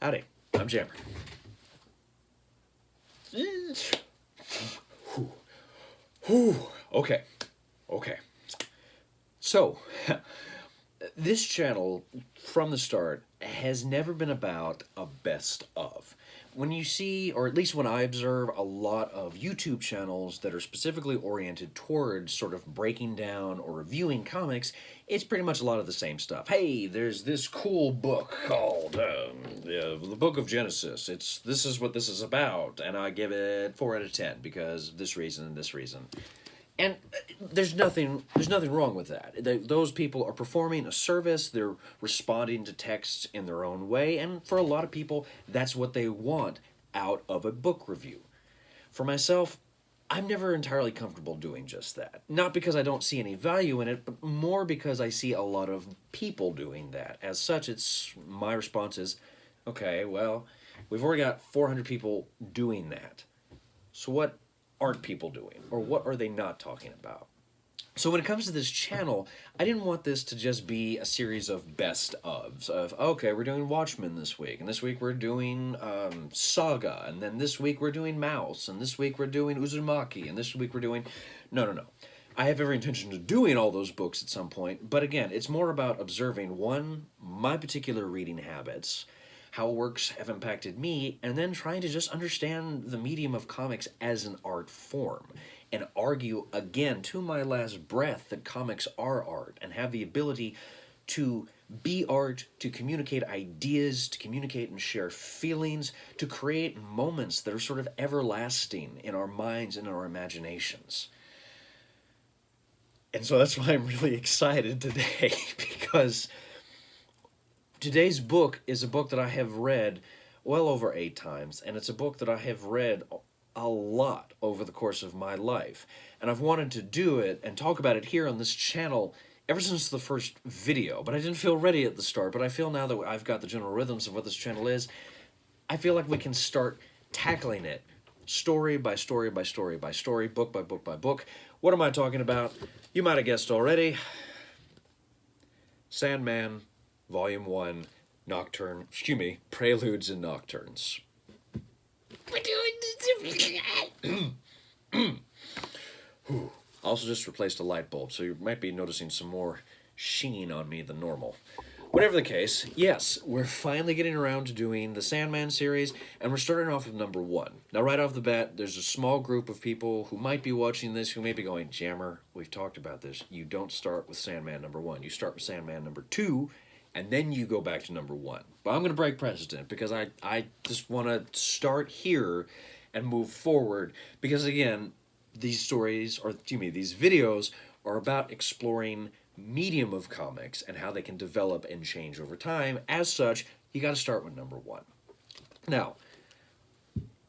Howdy, I'm Jammer. Okay, okay. So, this channel, from the start, has never been about a best of. When you see, or at least when I observe, a lot of YouTube channels that are specifically oriented towards sort of breaking down or reviewing comics, it's pretty much a lot of the same stuff. Hey, there's this cool book called the Book of Genesis. This is what this is about, and I give it 4 out of 10 because of this reason and this reason. And there's nothing wrong with that. Those people are performing a service. They're responding to texts in their own way, and for a lot of people, that's what they want out of a book review. For myself, I'm never entirely comfortable doing just that. Not because I don't see any value in it, but more because I see a lot of people doing that. As such, it's my response is, okay, well, we've already got 400 people doing that. So what aren't people doing? Or what are they not talking about? So when it comes to this channel, I didn't want this to just be a series of best ofs of, okay, we're doing Watchmen this week, and this week we're doing Saga, and then this week we're doing Mouse, and this week we're doing Uzumaki, and this week we're doing... No. I have every intention of doing all those books at some point, but again, it's more about observing, one, my particular reading habits, how works have impacted me, and then trying to just understand the medium of comics as an art form, and argue again to my last breath that comics are art, and have the ability to be art, to communicate ideas, to communicate and share feelings, to create moments that are sort of everlasting in our minds and our imaginations. And so that's why I'm really excited today, because today's book is a book that I have read well over 8 times, and it's a book that I have read a lot over the course of my life. And I've wanted to do it and talk about it here on this channel ever since the first video, but I didn't feel ready at the start. But I feel now that I've got the general rhythms of what this channel is, I feel like we can start tackling it story by story by story by story, book by book by book. What am I talking about? You might have guessed already. Sandman Volume 1, Preludes and Nocturnes. I also just replaced a light bulb, so you might be noticing some more sheen on me than normal. Whatever the case, yes, we're finally getting around to doing the Sandman series, and we're starting off with number 1. Now, right off the bat, there's a small group of people who might be watching this who may be going, Jammer, we've talked about this. You don't start with Sandman number 1. You start with Sandman number 2, and then you go back to number 1. But I'm going to break precedent because I just want to start here and move forward because, again, these videos are about exploring medium of comics and how they can develop and change over time. As such, you got to start with number 1. Now,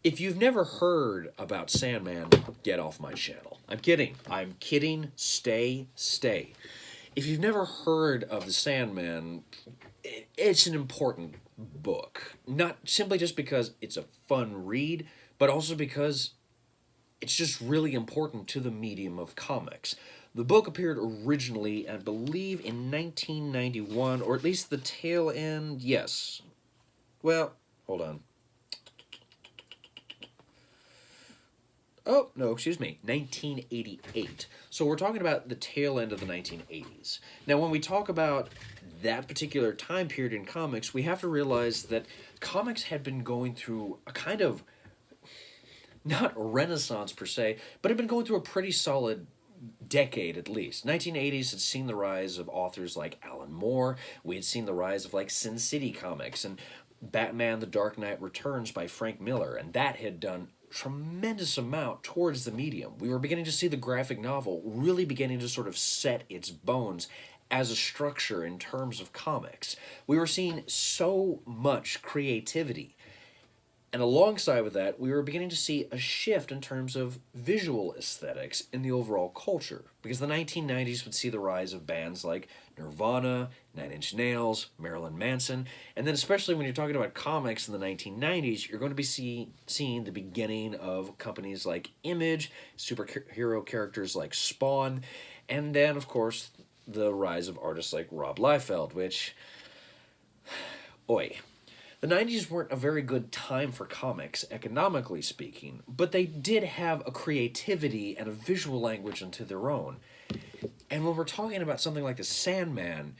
if you've never heard about Sandman, get off my channel. I'm kidding. Stay. If you've never heard of the Sandman, it's an important book. Not simply just because it's a fun read, but also because it's just really important to the medium of comics. The book appeared originally, I believe, in 1991, or at least the tail end, yes. Well, hold on. Oh, no, excuse me, 1988. So we're talking about the tail end of the 1980s. Now, when we talk about that particular time period in comics, we have to realize that comics had been going through a kind of, not renaissance per se, but had been going through a pretty solid decade at least. 1980s had seen the rise of authors like Alan Moore. We had seen the rise of like Sin City Comics and Batman The Dark Knight Returns by Frank Miller, and that had done tremendous amount towards the medium. We were beginning to see the graphic novel really beginning to sort of set its bones as a structure in terms of comics. We were seeing so much creativity. And alongside with that, we were beginning to see a shift in terms of visual aesthetics in the overall culture. Because the 1990s would see the rise of bands like Nirvana, 9 Inch Nails, Marilyn Manson, and then especially when you're talking about comics in the 1990s, you're going to be seeing the beginning of companies like Image, superhero characters like Spawn, and then, of course, the rise of artists like Rob Liefeld, which... Oi. The 90s weren't a very good time for comics, economically speaking, but they did have a creativity and a visual language into their own. And when we're talking about something like the Sandman,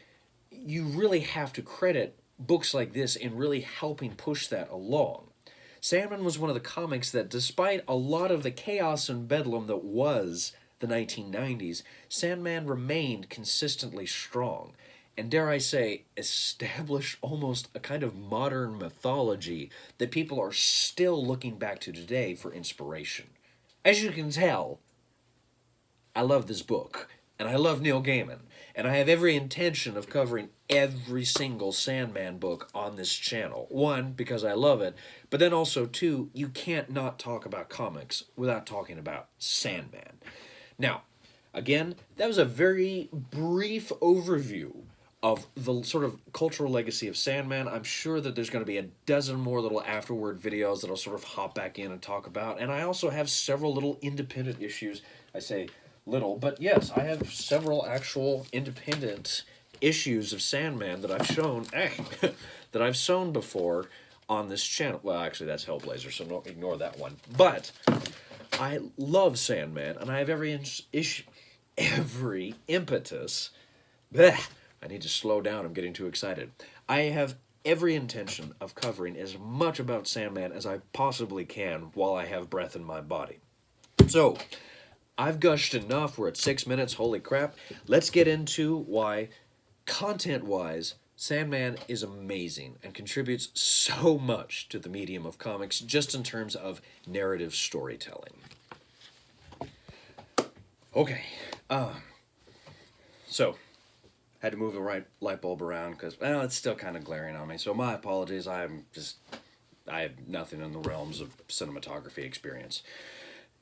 you really have to credit books like this in really helping push that along. Sandman was one of the comics that, despite a lot of the chaos and bedlam that was the 1990s, Sandman remained consistently strong, and dare I say, established almost a kind of modern mythology that people are still looking back to today for inspiration. As you can tell, I love this book, and I love Neil Gaiman, and I have every intention of covering every single Sandman book on this channel. One, because I love it, but then also two, you can't not talk about comics without talking about Sandman. Now, again, that was a very brief overview of the sort of cultural legacy of Sandman. I'm sure that there's going to be a dozen more little afterward videos that I'll sort of hop back in and talk about. And I also have several little independent issues. I say little, but yes, I have several actual independent issues of Sandman that I've shown, that I've shown before on this channel. Well, actually, that's Hellblazer, so don't ignore that one. But I love Sandman, and I have every impetus. Bleh, I need to slow down. I'm getting too excited. I have every intention of covering as much about Sandman as I possibly can while I have breath in my body. So, I've gushed enough. We're at 6 minutes. Holy crap. Let's get into why, content-wise, Sandman is amazing and contributes so much to the medium of comics just in terms of narrative storytelling. Okay. So, had to move the right light bulb around because, well, it's still kind of glaring on me. So my apologies. I have nothing in the realms of cinematography experience.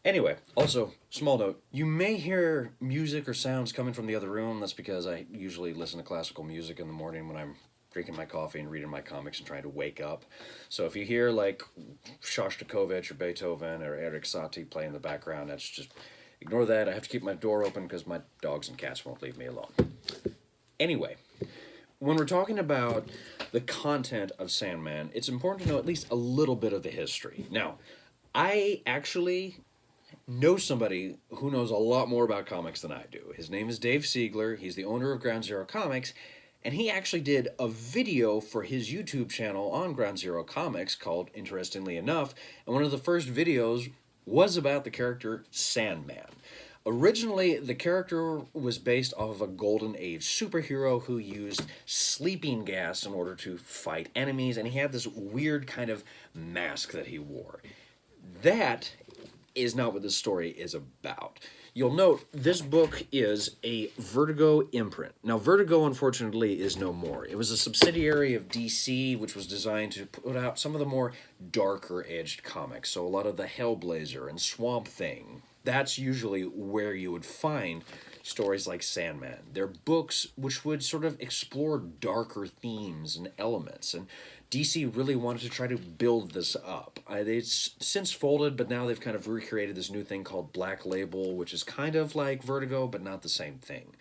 Anyway, also, small note, you may hear music or sounds coming from the other room. That's because I usually listen to classical music in the morning when I'm drinking my coffee and reading my comics and trying to wake up. So if you hear, like, Shostakovich or Beethoven or Erik Satie play in the background, that's just, ignore that. I have to keep my door open because my dogs and cats won't leave me alone. Anyway, when we're talking about the content of Sandman, it's important to know at least a little bit of the history. Now, I actually know somebody who knows a lot more about comics than I do. His name is Dave Siegler. He's the owner of Ground Zero Comics, and he actually did a video for his YouTube channel on Ground Zero Comics called Interestingly Enough, and one of the first videos was about the character Sandman. Originally, the character was based off of a Golden Age superhero who used sleeping gas in order to fight enemies, and he had this weird kind of mask that he wore. That is not what this story is about. You'll note this book is a Vertigo imprint. Now, Vertigo, unfortunately, is no more. It was a subsidiary of DC, which was designed to put out some of the more darker-edged comics. So a lot of the Hellblazer and Swamp Thing. That's usually where you would find stories like Sandman. They're books which would sort of explore darker themes and elements, and DC really wanted to try to build this up. They've since folded, but now they've kind of recreated this new thing called Black Label, which is kind of like Vertigo, but not the same thing.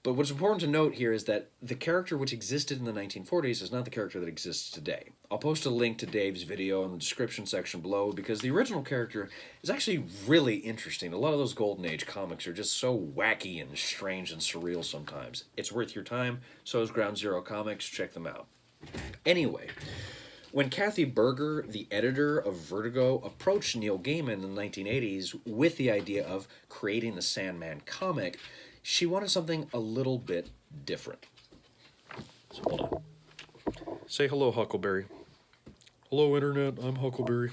But what's important to note here is that the character which existed in the 1940s is not the character that exists today. I'll post a link to Dave's video in the description section below because the original character is actually really interesting. A lot of those Golden Age comics are just so wacky and strange and surreal sometimes. It's worth your time. So is Ground Zero Comics. Check them out. Anyway, when Kathy Berger, the editor of Vertigo, approached Neil Gaiman in the 1980s with the idea of creating the Sandman comic, she wanted something a little bit different. So hold on. Say hello, Huckleberry. Hello, Internet. I'm Huckleberry.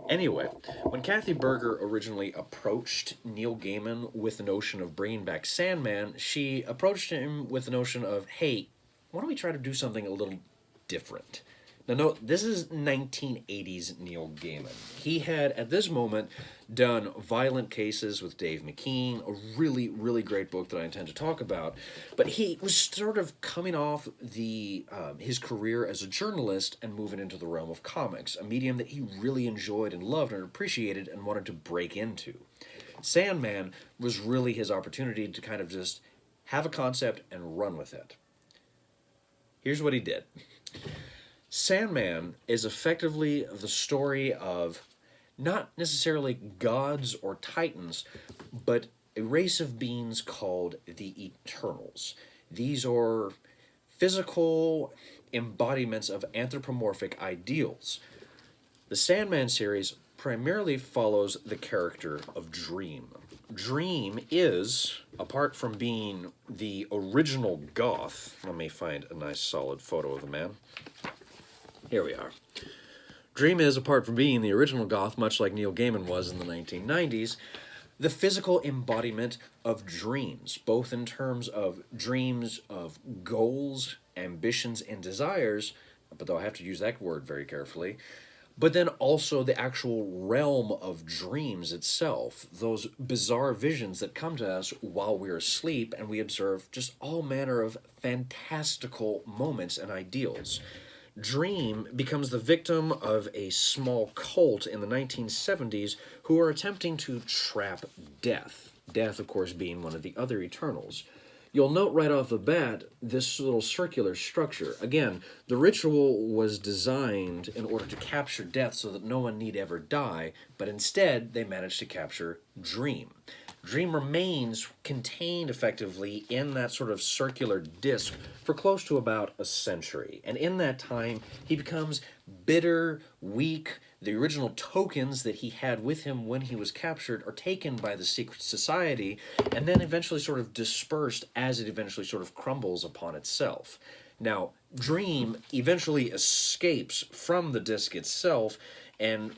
Anyway, when Kathy Berger originally approached Neil Gaiman with the notion of bringing back Sandman, she approached him with the notion of, hey, why don't we try to do something a little different? Now, note, this is 1980s Neil Gaiman. He had, at this moment, done Violent Cases with Dave McKean, a really, really great book that I intend to talk about. But he was sort of coming off his career as a journalist and moving into the realm of comics, a medium that he really enjoyed and loved and appreciated and wanted to break into. Sandman was really his opportunity to kind of just have a concept and run with it. Here's what he did. Sandman is effectively the story of not necessarily gods or titans, but a race of beings called the Eternals. These are physical embodiments of anthropomorphic ideals. The Sandman series primarily follows the character of Dream. Dream is, apart from being the original goth, let me find a nice solid photo of the man. Here we are. Dream is, apart from being the original goth, much like Neil Gaiman was in the 1990s, the physical embodiment of dreams, both in terms of dreams of goals, ambitions, and desires, but though I have to use that word very carefully, but then also the actual realm of dreams itself, those bizarre visions that come to us while we're asleep and we observe just all manner of fantastical moments and ideals. Dream becomes the victim of a small cult in the 1970s who are attempting to trap Death. Death, of course, being one of the other Eternals. You'll note right off the bat this little circular structure. Again, the ritual was designed in order to capture Death so that no one need ever die, but instead they managed to capture Dream. Dream remains contained effectively in that sort of circular disc for close to about a century. And in that time, he becomes bitter, weak. The original tokens that he had with him when he was captured are taken by the secret society and then eventually sort of dispersed as it eventually sort of crumbles upon itself. Now, Dream eventually escapes from the disc itself and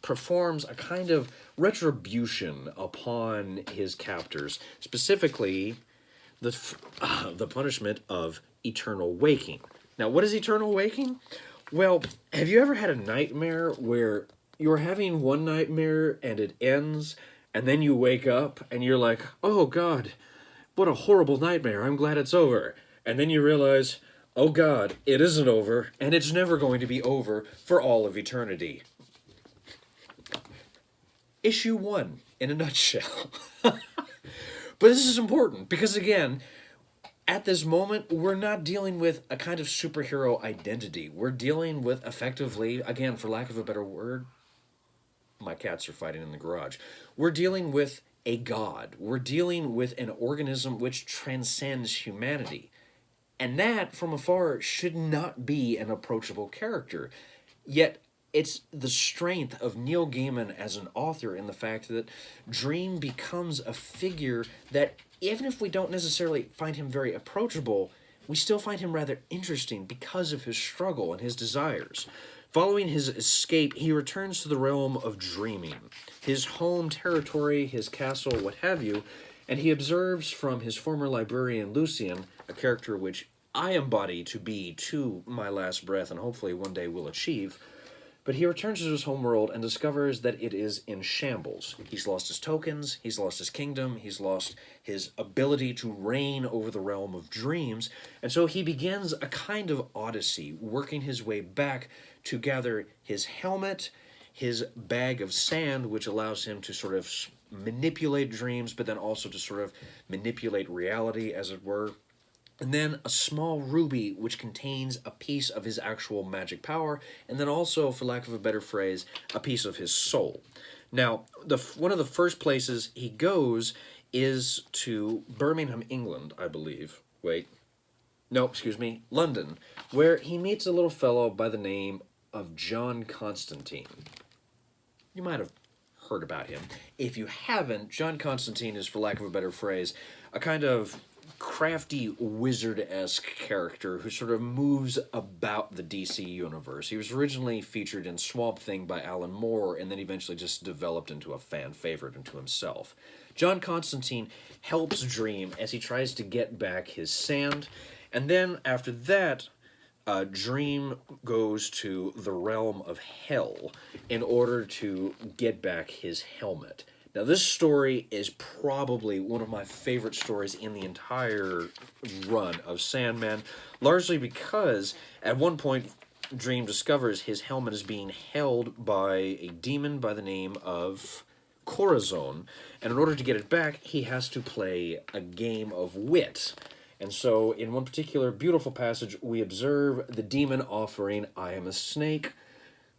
performs a kind of retribution upon his captors, specifically the punishment of eternal waking. Now, what is eternal waking? Well, have you ever had a nightmare where you're having one nightmare and it ends, and then you wake up and you're like, oh God, what a horrible nightmare, I'm glad it's over. And then you realize, oh God, it isn't over, and it's never going to be over for all of eternity. Issue 1, in a nutshell. But this is important, because again, at this moment, we're not dealing with a kind of superhero identity. We're dealing with, effectively, again, for lack of a better word, my cats are fighting in the garage. We're dealing with a god. We're dealing with an organism which transcends humanity. And that, from afar, should not be an approachable character. Yet, it's the strength of Neil Gaiman as an author in the fact that Dream becomes a figure that, even if we don't necessarily find him very approachable, we still find him rather interesting because of his struggle and his desires. Following his escape, he returns to the realm of dreaming, his home territory, his castle, what have you, and he observes from his former librarian Lucian, a character which I embody to be to my last breath and hopefully one day will achieve. But he returns to his homeworld and discovers that it is in shambles. He's lost his tokens, he's lost his kingdom, he's lost his ability to reign over the realm of dreams, and so he begins a kind of odyssey, working his way back to gather his helmet, his bag of sand, which allows him to sort of manipulate dreams, but then also to sort of manipulate reality, as it were. And then a small ruby which contains a piece of his actual magic power, and then also, for lack of a better phrase, a piece of his soul. Now, one of the first places he goes is to Birmingham, England, I believe. London, where he meets a little fellow by the name of John Constantine. You might have heard about him. If you haven't, John Constantine is, for lack of a better phrase, a kind of crafty wizard-esque character who sort of moves about the DC universe. He was originally featured in Swamp Thing by Alan Moore and then eventually just developed into a fan favorite unto himself. John Constantine helps Dream as he tries to get back his sand, and then after that, Dream goes to the realm of hell in order to get back his helmet. Now, this story is probably one of my favorite stories in the entire run of Sandman, largely because at one point Dream discovers his helmet is being held by a demon by the name of Corazon, and in order to get it back, he has to play a game of wit. And so, in one particular beautiful passage, we observe the demon offering, "I am a snake,"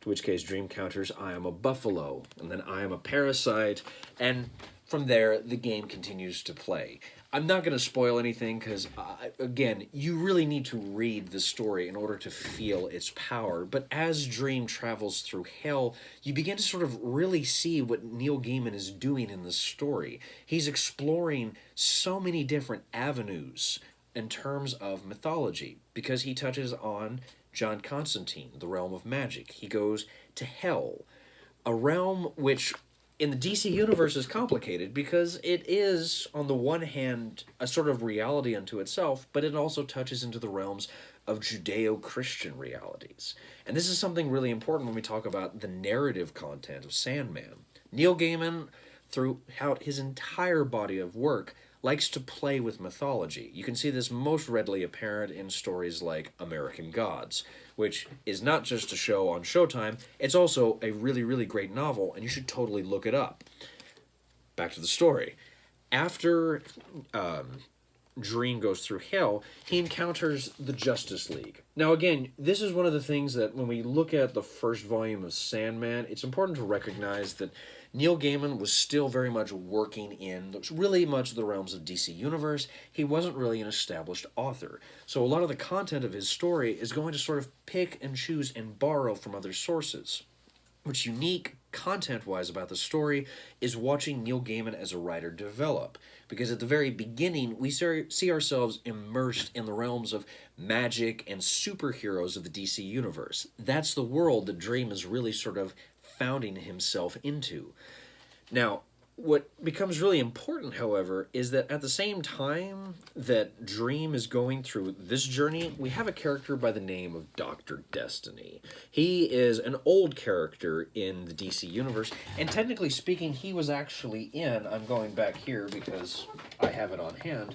to which case Dream counters, "I am a buffalo," and then "I am a parasite," and from there, the game continues to play. I'm not going to spoil anything because, again, you really need to read the story in order to feel its power. But as Dream travels through hell, you begin to sort of really see what Neil Gaiman is doing in the story. He's exploring so many different avenues in terms of mythology because he touches on John Constantine, the realm of magic. He goes to hell, a realm which in the DC universe is complicated because it is, on the one hand, a sort of reality unto itself, but it also touches into the realms of Judeo-Christian realities. And this is something really important when we talk about the narrative content of Sandman. Neil Gaiman, throughout his entire body of work, likes to play with mythology. You can see this most readily apparent in stories like American Gods, which is not just a show on Showtime, it's also a really, really great novel, and you should totally look it up. Back to the story. After Dream goes through hell, he encounters the Justice League. Now, again, this is one of the things that when we look at the first volume of Sandman, it's important to recognize that Neil Gaiman was still very much working in really much the realms of DC Universe. He wasn't really an established author. So a lot of the content of his story is going to sort of pick and choose and borrow from other sources. What's unique content-wise about the story is watching Neil Gaiman as a writer develop. Because at the very beginning, we see ourselves immersed in the realms of magic and superheroes of the DC Universe. That's the world that Dream is really sort of founding himself into. Now, what becomes really important, however, is that at the same time that Dream is going through this journey, we have a character by the name of Dr. Destiny. He is an old character in the DC Universe, and technically speaking, he was actually in, I'm going back here because I have it on hand,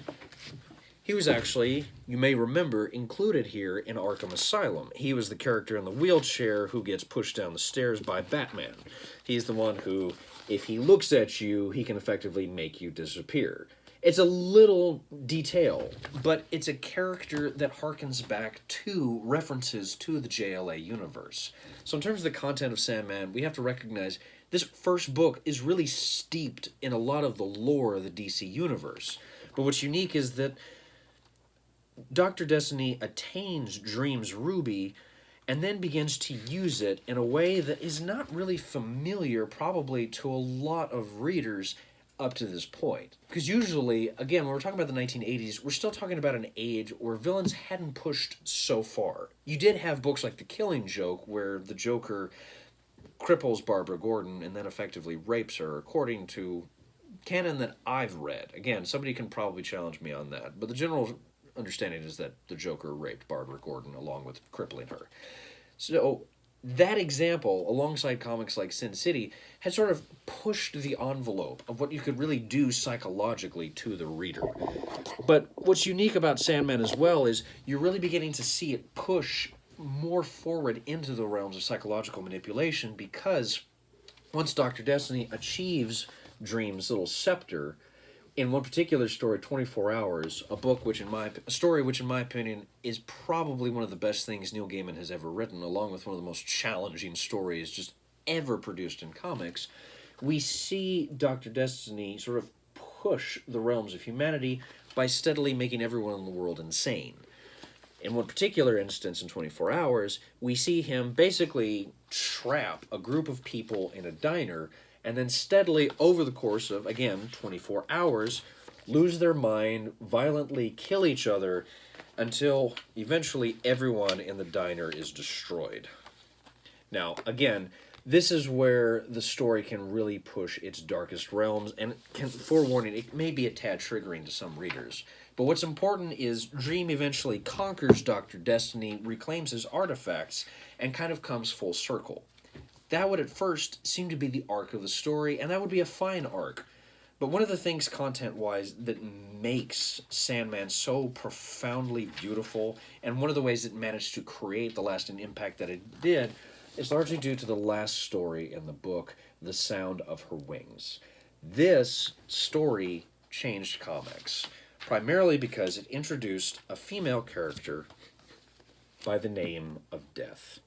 he was actually, you may remember, included here in Arkham Asylum. He was the character in the wheelchair who gets pushed down the stairs by Batman. He's the one who, if he looks at you, he can effectively make you disappear. It's a little detail, but it's a character that harkens back to references to the JLA universe. So in terms of the content of Sandman, we have to recognize this first book is really steeped in a lot of the lore of the DC universe. But what's unique is that Dr. Destiny attains Dream's ruby and then begins to use it in a way that is not really familiar probably to a lot of readers up to this point. Because usually, again, when we're talking about the 1980s, we're still talking about an age where villains hadn't pushed so far. You did have books like The Killing Joke, where the Joker cripples Barbara Gordon and then effectively rapes her, according to canon that I've read. Again, somebody can probably challenge me on that, but the general understanding is that the Joker raped Barbara Gordon along with crippling her. So that example, alongside comics like Sin City, had sort of pushed the envelope of what you could really do psychologically to the reader. But what's unique about Sandman as well is you're really beginning to see it push more forward into the realms of psychological manipulation, because once Dr. Destiny achieves Dream's little scepter, in one particular story, 24 Hours, a story which in my opinion is probably one of the best things Neil Gaiman has ever written, along with one of the most challenging stories just ever produced in comics, we see Dr. Destiny sort of push the realms of humanity by steadily making everyone in the world insane. In one particular instance in 24 Hours, we see him basically trap a group of people in a diner and then steadily, over the course of, again, 24 hours, lose their mind, violently kill each other, until eventually everyone in the diner is destroyed. Now, again, this is where the story can really push its darkest realms, and forewarning, it may be a tad triggering to some readers. But what's important is Dream eventually conquers Dr. Destiny, reclaims his artifacts, and kind of comes full circle. That would at first seem to be the arc of the story, and that would be a fine arc. But one of the things content-wise that makes Sandman so profoundly beautiful, and one of the ways it managed to create the lasting impact that it did, is largely due to the last story in the book, The Sound of Her Wings. This story changed comics. primarily because it introduced a female character by the name of Death.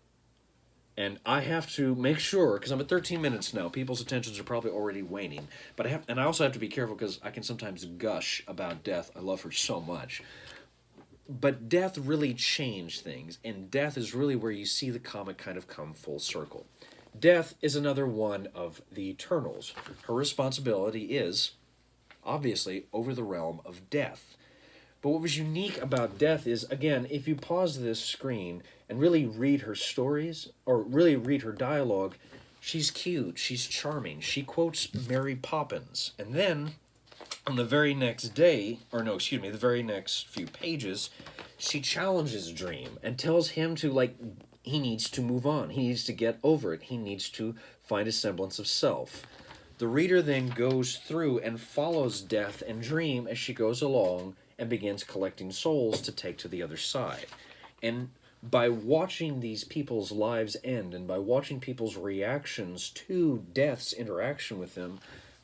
And I have to make sure, because I'm at 13 minutes now, people's attentions are probably already waning. But I also have to be careful because I can sometimes gush about Death. I love her so much. But Death really changed things, and Death is really where you see the comic kind of come full circle. Death is another one of the Eternals. Her responsibility is, obviously, over the realm of death. But what was unique about Death is, again, if you pause this screen and really read her stories, or really read her dialogue, she's cute, she's charming, she quotes Mary Poppins. And then, on the very next day, or no, excuse me, the very next few pages, she challenges Dream and tells him to, like, he needs to move on, he needs to get over it, he needs to find a semblance of self. The reader then goes through and follows Death and Dream as she goes along and begins collecting souls to take to the other side. And by watching these people's lives end and by watching people's reactions to Death's interaction with them,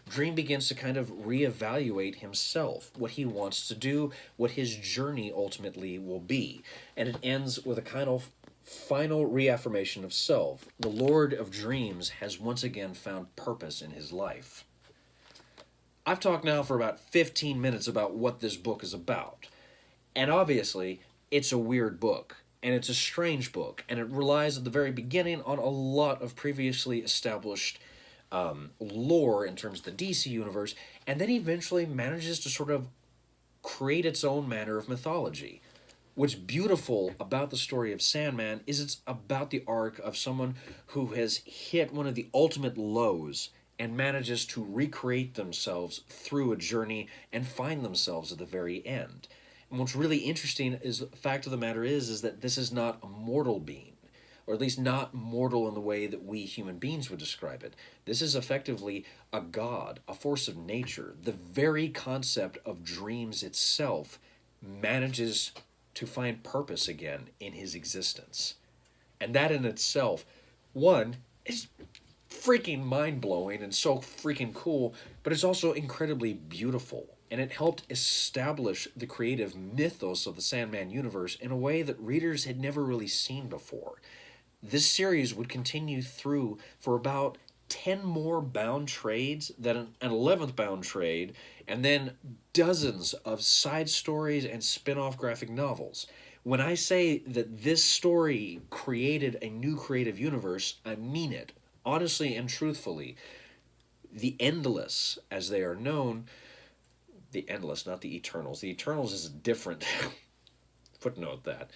Dream begins to kind of reevaluate himself, what he wants to do, what his journey ultimately will be. And it ends with a kind of final reaffirmation of self. The Lord of Dreams has once again found purpose in his life. I've talked now for about 15 minutes about what this book is about. And obviously, it's a weird book, and it's a strange book, and it relies at the very beginning on a lot of previously established lore in terms of the DC universe, and then eventually manages to sort of create its own manner of mythology. What's beautiful about the story of Sandman is it's about the arc of someone who has hit one of the ultimate lows and manages to recreate themselves through a journey and find themselves at the very end. And what's really interesting is the fact of the matter is that this is not a mortal being, or at least not mortal in the way that we human beings would describe it. This is effectively a god, a force of nature. The very concept of dreams itself manages to find purpose again in his existence. And that in itself, one, is freaking mind-blowing and so freaking cool, but it's also incredibly beautiful. And it helped establish the creative mythos of the Sandman universe in a way that readers had never really seen before. This series would continue through for about 10 more bound trades, then an 11th bound trade, and then dozens of side stories and spin-off graphic novels. When I say that this story created a new creative universe, I mean it, honestly and truthfully. The Endless, as they are known, the Endless, not the Eternals. The Eternals is a different footnote that.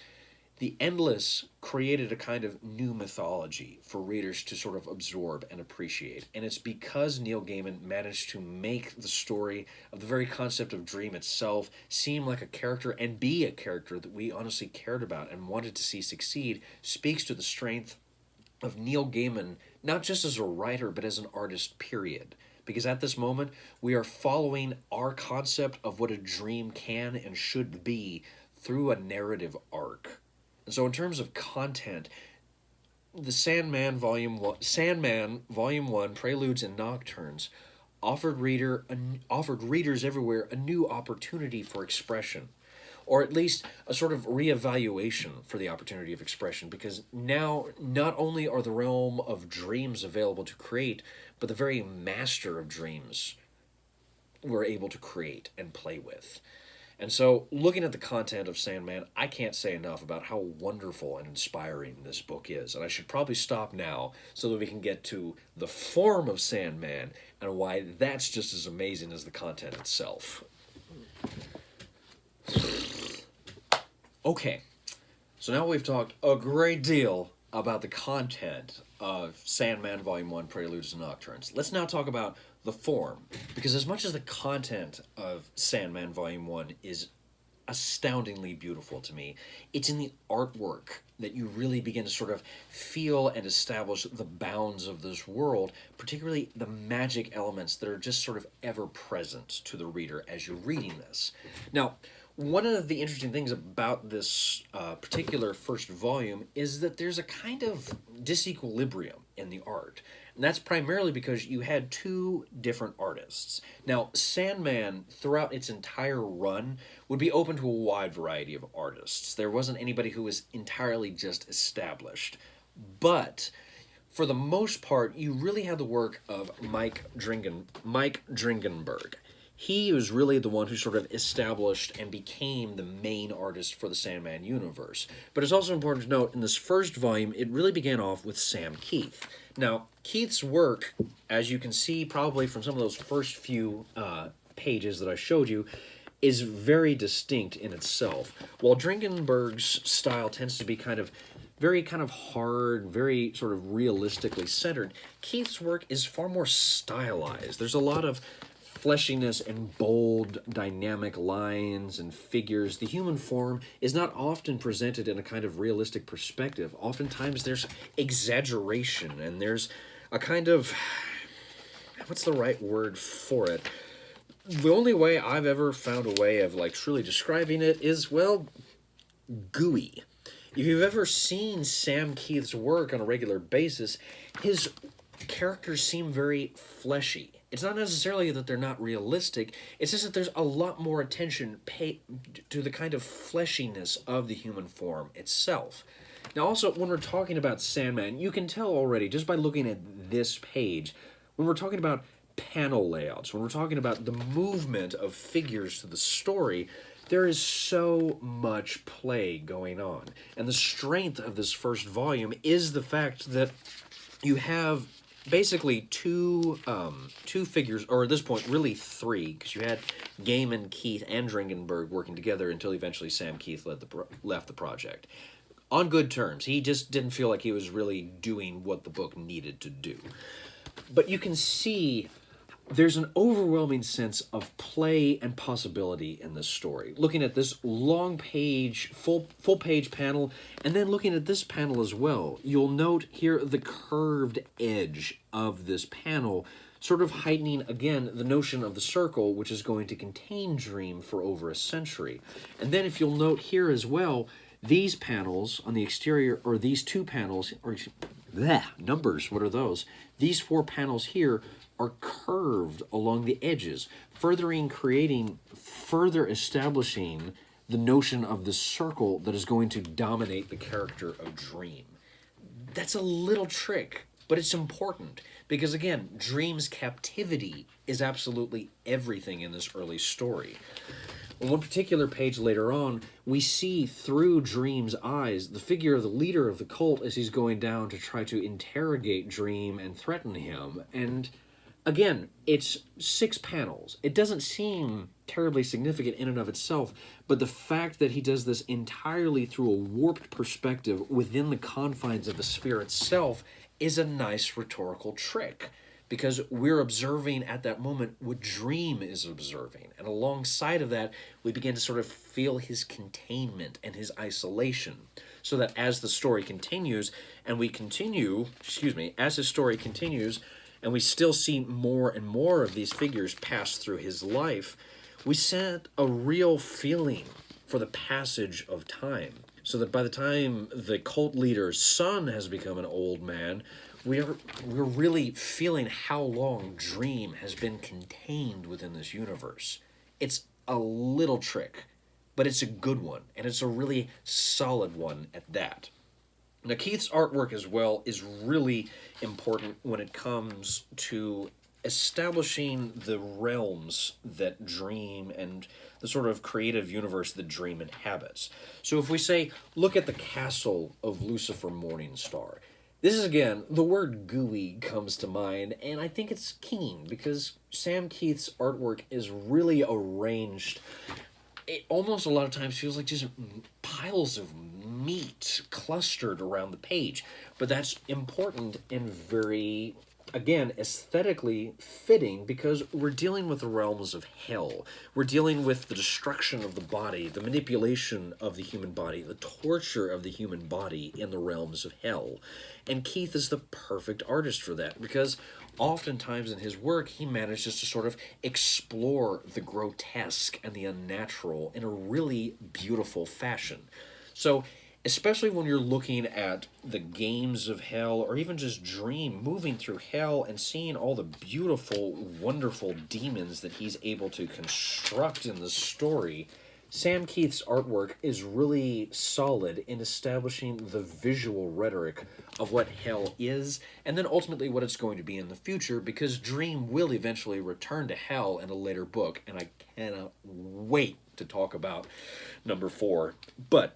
The Endless created a kind of new mythology for readers to sort of absorb and appreciate. And it's because Neil Gaiman managed to make the story of the very concept of Dream itself seem like a character and be a character that we honestly cared about and wanted to see succeed, speaks to the strength of Neil Gaiman, not just as a writer, but as an artist, period. Because at this moment, we are following our concept of what a dream can and should be through a narrative arc. And so in terms of content, the Sandman Volume 1, Preludes and Nocturnes, offered readers everywhere a new opportunity for expression, or at least a sort of reevaluation for the opportunity of expression, because now not only are the realm of dreams available to create, but the very master of dreams we're able to create and play with. And so, looking at the content of Sandman, I can't say enough about how wonderful and inspiring this book is. And I should probably stop now so that we can get to the form of Sandman and why that's just as amazing as the content itself. Okay, so now we've talked a great deal about the content of Sandman Volume 1, Preludes and Nocturnes. Let's now talk about the form, because as much as the content of Sandman Volume 1 is astoundingly beautiful to me, it's in the artwork that you really begin to sort of feel and establish the bounds of this world, particularly the magic elements that are just sort of ever present to the reader as you're reading this. Now, one of the interesting things about this particular first volume is that there's a kind of disequilibrium in the art. And that's primarily because you had two different artists. Now, Sandman, throughout its entire run, would be open to a wide variety of artists. There wasn't anybody who was entirely just established. But for the most part, you really had the work of Mike Dringenberg. He was really the one who sort of established and became the main artist for the Sandman universe. But it's also important to note, in this first volume, it really began off with Sam Kieth. Now, Keith's work, as you can see probably from some of those first few pages that I showed you, is very distinct in itself. While Dringenberg's style tends to be very hard, very sort of realistically centered, Keith's work is far more stylized. There's a lot of fleshiness and bold, dynamic lines and figures. The human form is not often presented in a kind of realistic perspective. Oftentimes there's exaggeration and there's a kind of, what's the right word for it? The only way I've ever found a way of truly describing it is, well, gooey. If you've ever seen Sam Kieth's work on a regular basis, his characters seem very fleshy. It's not necessarily that they're not realistic, it's just that there's a lot more attention paid to the kind of fleshiness of the human form itself. Now also, when we're talking about Sandman, you can tell already, just by looking at this page, when we're talking about panel layouts, when we're talking about the movement of figures to the story, there is so much play going on. And the strength of this first volume is the fact that you have basically two figures, or at this point, really three, because you had Gaiman, Kieth, and Dringenberg working together until eventually Sam Kieth left the project. On good terms. He just didn't feel like he was really doing what the book needed to do. But you can see there's an overwhelming sense of play and possibility in this story. Looking at this long page, full page panel, and then looking at this panel as well, you'll note here the curved edge of this panel, sort of heightening, again, the notion of the circle, which is going to contain Dream for over a century. And then if you'll note here as well, these panels on the exterior, or these two panels, or numbers, what are those? These four panels here are curved along the edges, further establishing the notion of the circle that is going to dominate the character of Dream. That's a little trick, but it's important, because again, Dream's captivity is absolutely everything in this early story. On one particular page later on, we see through Dream's eyes the figure of the leader of the cult as he's going down to try to interrogate Dream and threaten him. And again, it's 6 panels. It doesn't seem terribly significant in and of itself, but the fact that he does this entirely through a warped perspective within the confines of the sphere itself is a nice rhetorical trick, because we're observing at that moment what Dream is observing. And alongside of that, we begin to sort of feel his containment and his isolation. So that as the story continues, and as his story continues, and we still see more and more of these figures pass through his life, we set a real feeling for the passage of time. So that by the time the cult leader's son has become an old man, we're really feeling how long Dream has been contained within this universe. It's a little trick, but it's a good one, and it's a really solid one at that. Now, Keith's artwork as well is really important when it comes to establishing the realms that Dream and the sort of creative universe that Dream inhabits. So if we say, look at the castle of Lucifer Morningstar, this is, again, the word gooey comes to mind, and I think it's keen, because Sam Keith's artwork is really arranged. It almost a lot of times feels like just piles of meat clustered around the page. But that's important and very, again, aesthetically fitting, because we're dealing with the realms of hell. We're dealing with the destruction of the body, the manipulation of the human body, the torture of the human body in the realms of hell. And Keith is the perfect artist for that, because oftentimes in his work, he manages to sort of explore the grotesque and the unnatural in a really beautiful fashion. So especially when you're looking at the games of hell or even just Dream moving through hell and seeing all the beautiful, wonderful demons that he's able to construct in the story. Sam Keith's artwork is really solid in establishing the visual rhetoric of what hell is, and then ultimately what it's going to be in the future, because Dream will eventually return to hell in a later book, and I cannot wait to talk about number 4. But,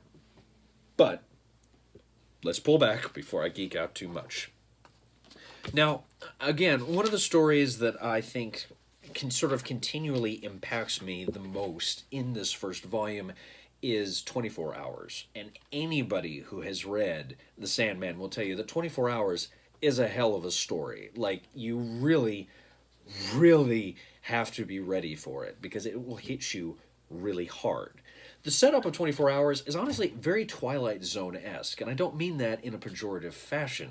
let's pull back before I geek out too much. Now, again, one of the stories that I think can sort of continually impacts me the most in this first volume is 24 Hours. And anybody who has read The Sandman will tell you that 24 Hours is a hell of a story. Like, you really, really have to be ready for it because it will hit you really hard. The setup of 24 Hours is honestly very Twilight Zone-esque, and I don't mean that in a pejorative fashion.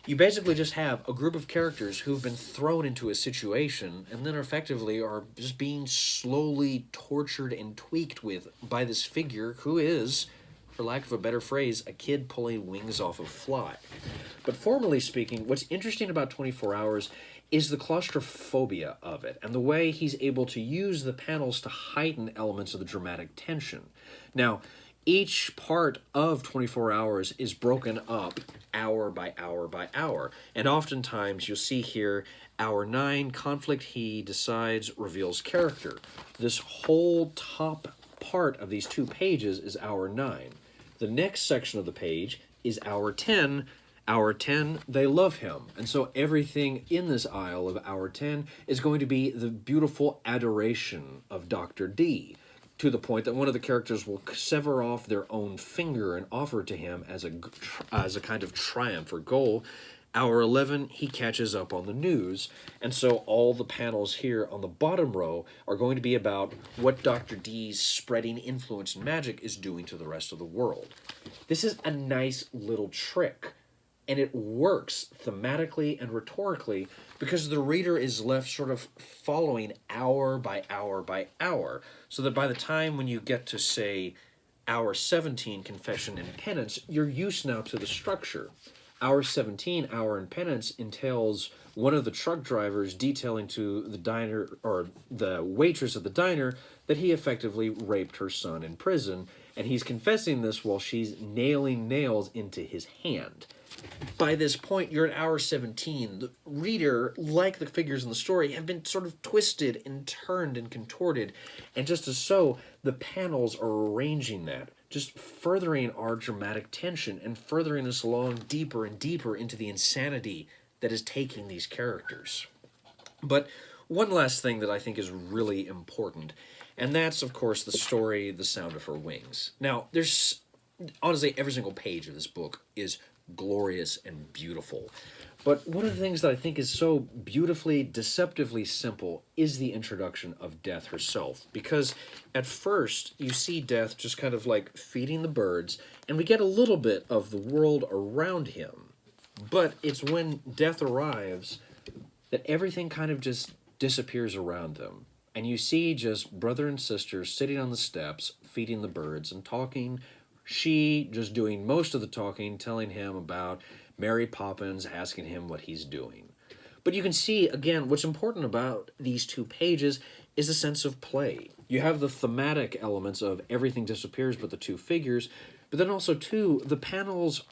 You basically just have a group of characters who've been thrown into a situation and then effectively are just being slowly tortured and tweaked with by this figure who is, for lack of a better phrase, a kid pulling wings off a fly. But formally speaking, what's interesting about 24 Hours is the claustrophobia of it and the way he's able to use the panels to heighten elements of the dramatic tension. Now, each part of 24 Hours is broken up hour by hour by hour. And oftentimes you'll see here, hour 9, conflict he decides reveals character. This whole top part of these 2 pages is hour 9. The next section of the page is hour 10. Hour 10, they love him. And so everything in this aisle of hour 10 is going to be the beautiful adoration of Dr. D, to the point that one of the characters will sever off their own finger and offer it to him as a kind of triumph or goal. Hour 11, he catches up on the news, and so all the panels here on the bottom row are going to be about what Dr. D's spreading influence and magic is doing to the rest of the world. This is a nice little trick, and it works thematically and rhetorically because the reader is left sort of following hour by hour by hour, so that by the time when you get to, say, hour 17, Confession and Penance, you're used now to the structure. Hour 17, Hour in Penance, entails one of the truck drivers detailing to the diner, or the waitress at the diner, that he effectively raped her son in prison, and he's confessing this while she's nailing nails into his hand. By this point, you're at hour 17. The reader, like the figures in the story, have been sort of twisted and turned and contorted. And just as so, the panels are arranging that, just furthering our dramatic tension and furthering us along deeper and deeper into the insanity that is taking these characters. But one last thing that I think is really important, and that's, of course, the story, The Sound of Her Wings. Now, there's, honestly, every single page of this book is glorious and beautiful. But one of the things that I think is so beautifully, deceptively simple is the introduction of Death herself. Because at first, you see Death just kind of like feeding the birds, and we get a little bit of the world around him. But it's when Death arrives that everything kind of just disappears around them. And you see just brother and sister sitting on the steps, feeding the birds and talking. She just doing most of the talking, telling him about Mary Poppins, asking him what he's doing. But you can see, again, what's important about these 2 pages is a sense of play. You have the thematic elements of everything disappears but the 2 figures, but then also, too, the panels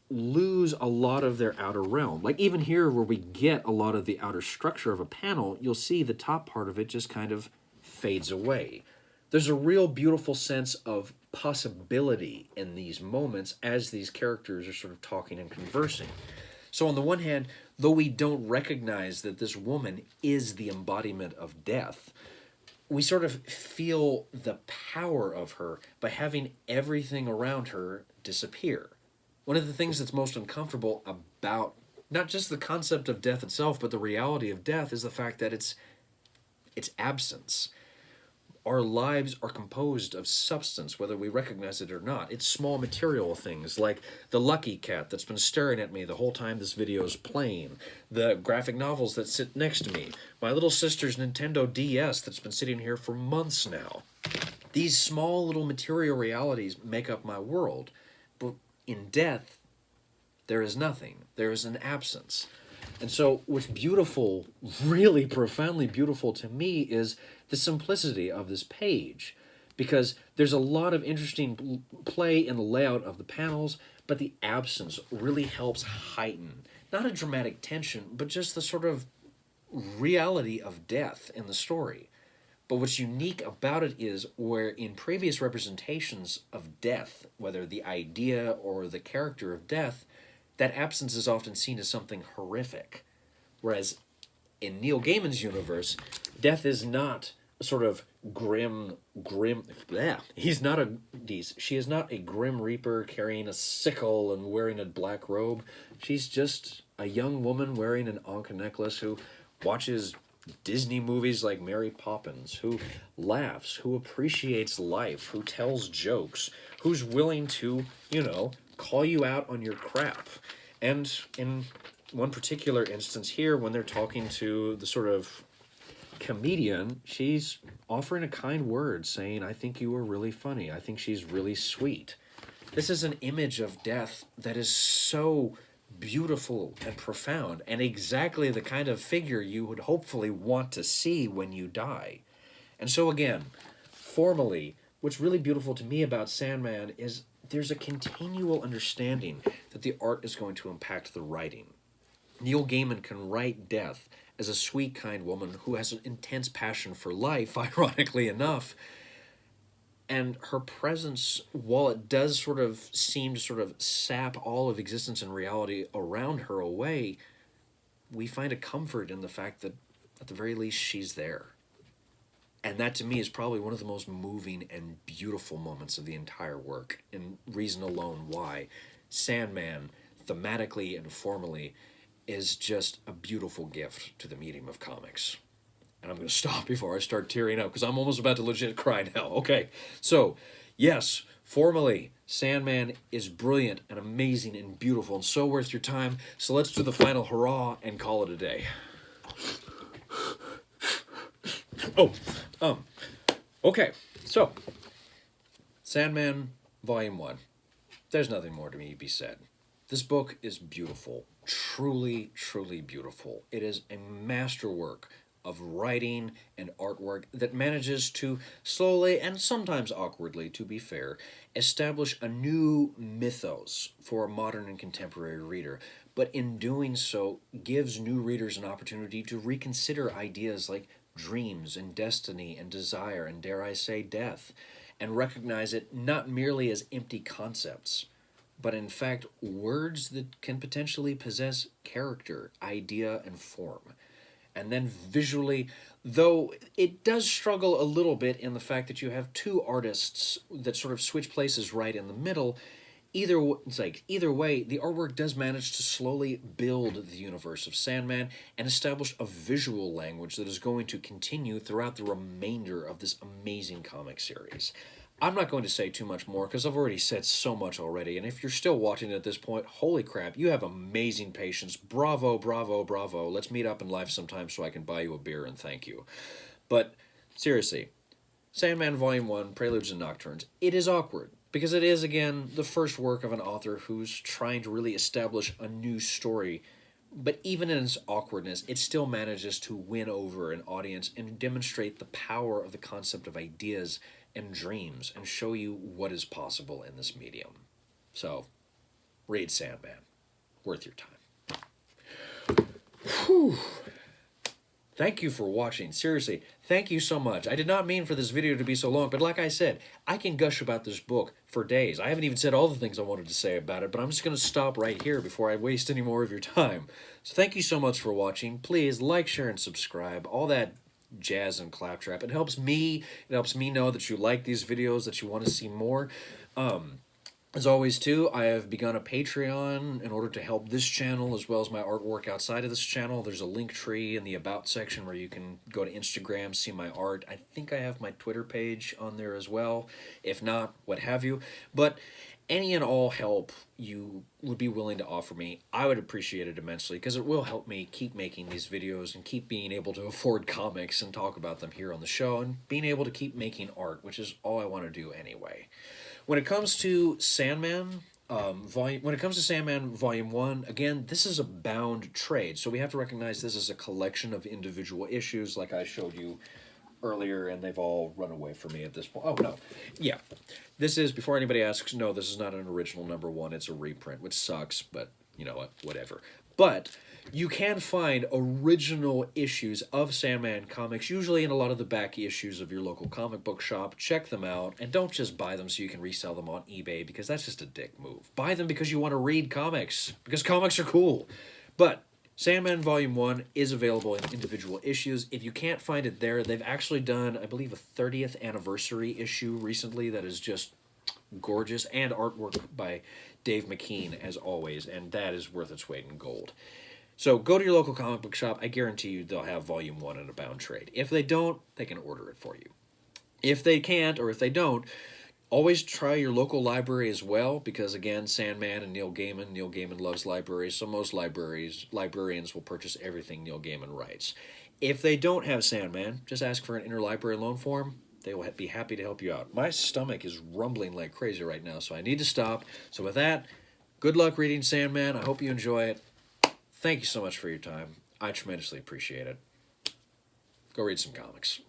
lose a lot of their outer realm. Like even here where we get a lot of the outer structure of a panel, you'll see the top part of it just kind of fades away. There's a real beautiful sense of possibility in these moments as these characters are sort of talking and conversing. So on the one hand, though we don't recognize that this woman is the embodiment of death, we sort of feel the power of her by having everything around her disappear. One of the things that's most uncomfortable about not just the concept of death itself, but the reality of death is the fact that it's absence. Our lives are composed of substance, whether we recognize it or not. It's small material things like the lucky cat that's been staring at me the whole time this video is playing, the graphic novels that sit next to me, my little sister's Nintendo DS that's been sitting here for months now. These small little material realities make up my world, but in death, there is nothing. There is an absence. And so what's beautiful, really profoundly beautiful to me, is the simplicity of this page. Because there's a lot of interesting play in the layout of the panels, but the absence really helps heighten, not a dramatic tension, but just the sort of reality of death in the story. But what's unique about it is where in previous representations of death, whether the idea or the character of death, that absence is often seen as something horrific. Whereas in Neil Gaiman's universe, death is not a sort of bleh. She is not a grim reaper carrying a sickle and wearing a black robe. She's just a young woman wearing an Ankh necklace who watches Disney movies like Mary Poppins, who laughs, who appreciates life, who tells jokes, who's willing to, call you out on your crap. And in one particular instance here, when they're talking to the sort of comedian, she's offering a kind word, saying, I think you were really funny. I think she's really sweet. This is an image of death that is so beautiful and profound, and exactly the kind of figure you would hopefully want to see when you die. And so again, formally, what's really beautiful to me about Sandman is there's a continual understanding that the art is going to impact the writing. Neil Gaiman can write death as a sweet, kind woman who has an intense passion for life, ironically enough. And her presence, while it does sort of seem to sort of sap all of existence and reality around her away, we find a comfort in the fact that, at the very least, she's there. And that, to me, is probably one of the most moving and beautiful moments of the entire work, and reason alone why Sandman, thematically and formally, is just a beautiful gift to the medium of comics. And I'm going to stop before I start tearing up, because I'm almost about to legit cry now. Okay, so, yes, formally, Sandman is brilliant and amazing and beautiful and so worth your time. So let's do the final hurrah and call it a day. Okay, so, Sandman Volume 1. There's nothing more to me to be said. This book is beautiful, truly, truly beautiful. It is a masterwork of writing and artwork that manages to slowly, and sometimes awkwardly, to be fair, establish a new mythos for a modern and contemporary reader, but in doing so gives new readers an opportunity to reconsider ideas like dreams and destiny and desire and, dare I say, death, and recognize it not merely as empty concepts, but in fact words that can potentially possess character, idea, and form. And then visually, though it does struggle a little bit in the fact that you have two artists that sort of switch places right in the middle, either way, the artwork does manage to slowly build the universe of Sandman and establish a visual language that is going to continue throughout the remainder of this amazing comic series. I'm not going to say too much more because I've already said so much already, and if you're still watching at this point, holy crap, you have amazing patience. Bravo, bravo, bravo. Let's meet up in life sometime so I can buy you a beer and thank you. But seriously, Sandman Volume 1, Preludes and Nocturnes, it is awkward because it is, again, the first work of an author who's trying to really establish a new story. But even in its awkwardness, it still manages to win over an audience and demonstrate the power of the concept of ideas and dreams and show you what is possible in this medium. So, read Sandman. Worth your time. Whew. Thank you for watching. Seriously, thank you so much. I did not mean for this video to be so long, but like I said, I can gush about this book for days. I haven't even said all the things I wanted to say about it, but I'm just going to stop right here before I waste any more of your time. So thank you so much for watching. Please like, share, and subscribe. All that jazz and claptrap. It helps me know that you like these videos, that you want to see more. As always, too, I have begun a Patreon in order to help this channel as well as my artwork outside of this channel. There's a link tree in the About section where you can go to Instagram, see my art. I think I have my Twitter page on there as well. If not, what have you. But any and all help you would be willing to offer me, I would appreciate it immensely because it will help me keep making these videos and keep being able to afford comics and talk about them here on the show and being able to keep making art, which is all I want to do anyway. When it comes to Sandman, When it comes to Sandman Volume 1, again, this is a bound trade, so we have to recognize this is a collection of individual issues, like I showed you earlier, and they've all run away from me at this point. Oh, no. Yeah. This is, before anybody asks, no, this is not an original #1. It's a reprint, which sucks, but you know what? Whatever. But you can find original issues of Sandman comics, usually in a lot of the back issues of your local comic book shop. Check them out, and don't just buy them so you can resell them on eBay, because that's just a dick move. Buy them because you want to read comics, because comics are cool. But Sandman Volume 1 is available in individual issues. If you can't find it there, they've actually done, I believe, a 30th anniversary issue recently that is just gorgeous, and artwork by Dave McKean, as always, and that is worth its weight in gold. So go to your local comic book shop. I guarantee you they'll have Volume 1 in a bound trade. If they don't, they can order it for you. If they can't, or if they don't, always try your local library as well, because again, Sandman and Neil Gaiman loves libraries, so most librarians will purchase everything Neil Gaiman writes. If they don't have Sandman, just ask for an interlibrary loan form. They will be happy to help you out. My stomach is rumbling like crazy right now, so I need to stop. So with that, good luck reading Sandman. I hope you enjoy it. Thank you so much for your time. I tremendously appreciate it. Go read some comics.